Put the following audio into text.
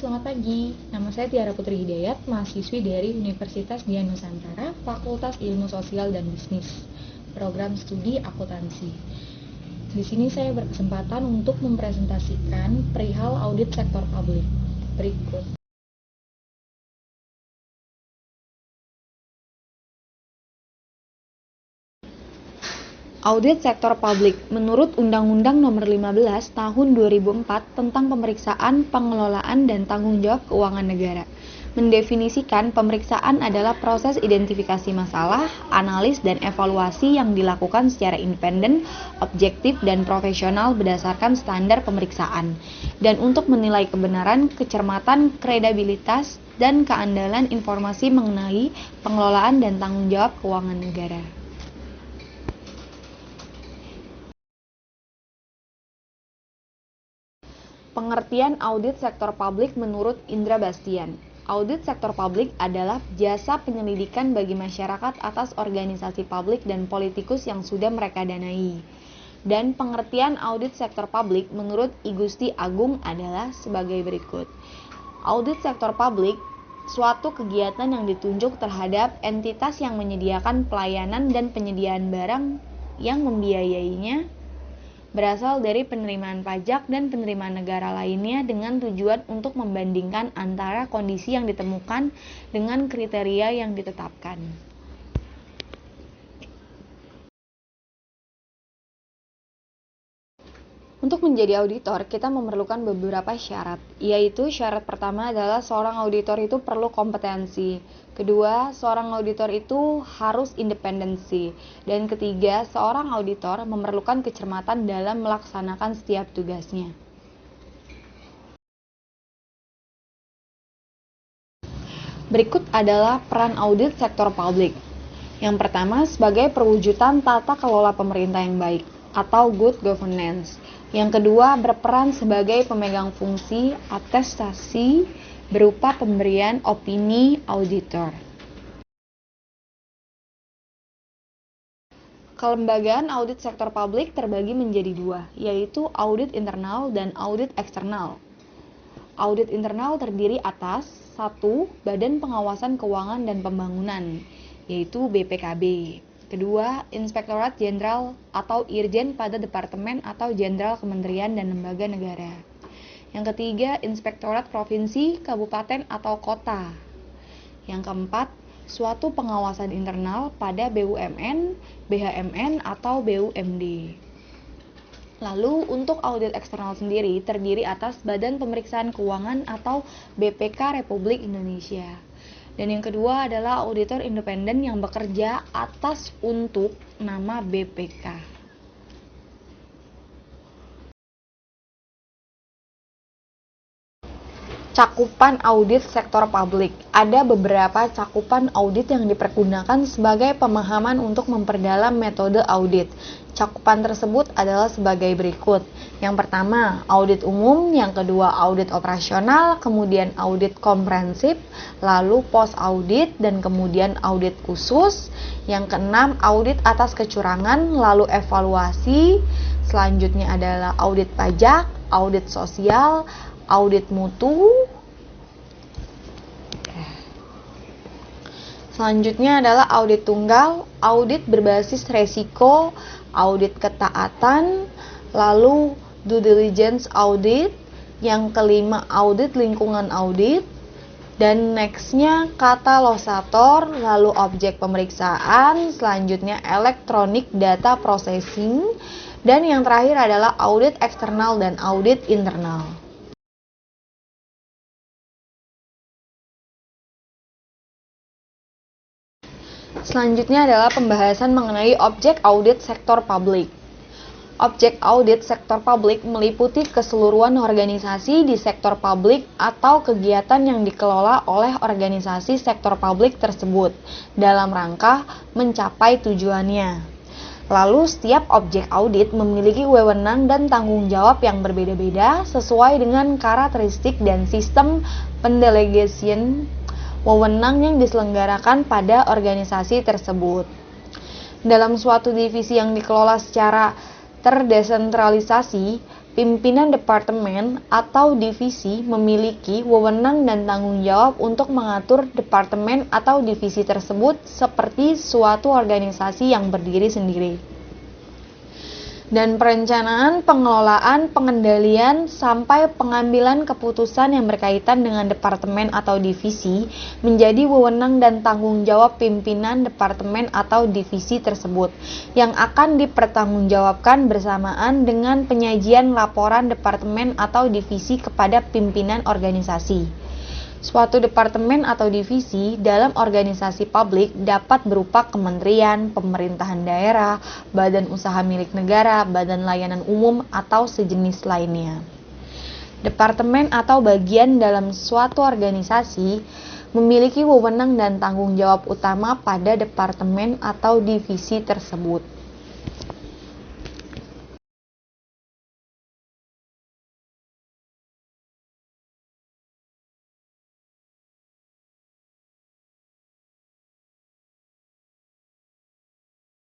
selamat pagi. Nama saya Tiara Putri Hidayat, mahasiswi dari Universitas Dian Nusantara, Fakultas Ilmu Sosial dan Bisnis, Program Studi Akuntansi. Di sini saya berkesempatan untuk mempresentasikan perihal audit sektor publik. Berikut. Audit sektor publik menurut Undang-Undang Nomor 15 Tahun 2004 tentang pemeriksaan, pengelolaan, dan tanggung jawab keuangan negara mendefinisikan pemeriksaan adalah proses identifikasi masalah, analis, dan evaluasi yang dilakukan secara independen, objektif, dan profesional berdasarkan standar pemeriksaan, dan untuk menilai kebenaran, kecermatan, kredibilitas, dan keandalan informasi mengenai pengelolaan dan tanggung jawab keuangan negara. Pengertian audit sektor publik menurut Indra Bastian. Audit sektor publik adalah jasa penyelidikan bagi masyarakat atas organisasi publik dan politikus yang sudah mereka danai. Dan pengertian audit sektor publik menurut I Gusti Agung adalah sebagai berikut. Audit sektor publik suatu kegiatan yang ditunjuk terhadap entitas yang menyediakan pelayanan dan penyediaan barang yang membiayainya berasal dari penerimaan pajak dan penerimaan negara lainnya dengan tujuan untuk membandingkan antara kondisi yang ditemukan dengan kriteria yang ditetapkan. Untuk menjadi auditor, kita memerlukan beberapa syarat, yaitu syarat pertama adalah seorang auditor itu perlu kompetensi. Kedua, seorang auditor itu harus independensi. Dan ketiga, seorang auditor memerlukan kecermatan dalam melaksanakan setiap tugasnya. Berikut adalah peran audit sektor publik. Yang pertama, sebagai perwujudan tata kelola pemerintah yang baik atau good governance. Yang kedua, berperan sebagai pemegang fungsi atestasi berupa pemberian opini auditor. Kelembagaan audit sektor publik terbagi menjadi dua, yaitu audit internal dan audit eksternal. Audit internal terdiri atas 1. Badan Pengawasan Keuangan dan Pembangunan, yaitu BPKB. Kedua, Inspektorat Jenderal atau Irjen pada Departemen atau Jenderal Kementerian dan Lembaga Negara. Yang ketiga, Inspektorat Provinsi, Kabupaten atau Kota. Yang keempat, suatu pengawasan internal pada BUMN, BHMN atau BUMD. Lalu, untuk audit eksternal sendiri terdiri atas Badan Pemeriksaan Keuangan atau BPK Republik Indonesia. Dan yang kedua adalah auditor independen yang bekerja atas untuk nama BPK. Cakupan audit sektor publik. Ada beberapa cakupan audit yang dipergunakan sebagai pemahaman untuk memperdalam metode audit. Cakupan tersebut adalah sebagai berikut. Yang pertama, audit umum, yang kedua audit operasional, kemudian audit komprehensif, lalu post audit, dan kemudian audit khusus. Yang keenam, audit atas kecurangan, lalu evaluasi. Selanjutnya adalah audit pajak, audit sosial, audit mutu. Selanjutnya adalah audit tunggal, audit berbasis resiko, audit ketaatan, lalu due diligence audit. Yang kelima, audit lingkungan audit. Dan nextnya katalosator, lalu objek pemeriksaan, selanjutnya electronic data processing. Dan yang terakhir adalah audit eksternal dan audit internal. Selanjutnya adalah pembahasan mengenai objek audit sektor publik. Objek audit sektor publik meliputi keseluruhan organisasi di sektor publik atau kegiatan yang dikelola oleh organisasi sektor publik tersebut dalam rangka mencapai tujuannya. Lalu setiap objek audit memiliki wewenang dan tanggung jawab yang berbeda-beda sesuai dengan karakteristik dan sistem pendelegasian wewenang yang diselenggarakan pada organisasi tersebut. Dalam suatu divisi yang dikelola secara terdesentralisasi, Pimpinan departemen atau divisi memiliki wewenang dan tanggung jawab untuk mengatur departemen atau divisi tersebut seperti suatu organisasi yang berdiri sendiri. Dan perencanaan, pengelolaan, pengendalian, sampai pengambilan keputusan yang berkaitan dengan departemen atau divisi menjadi wewenang dan tanggung jawab pimpinan departemen atau divisi tersebut, yang akan dipertanggungjawabkan bersamaan dengan penyajian laporan departemen atau divisi kepada pimpinan organisasi. Suatu departemen atau divisi dalam organisasi publik dapat berupa kementerian, pemerintahan daerah, badan usaha milik negara, badan layanan umum, atau sejenis lainnya. Departemen atau bagian dalam suatu organisasi memiliki wewenang dan tanggung jawab utama pada departemen atau divisi tersebut.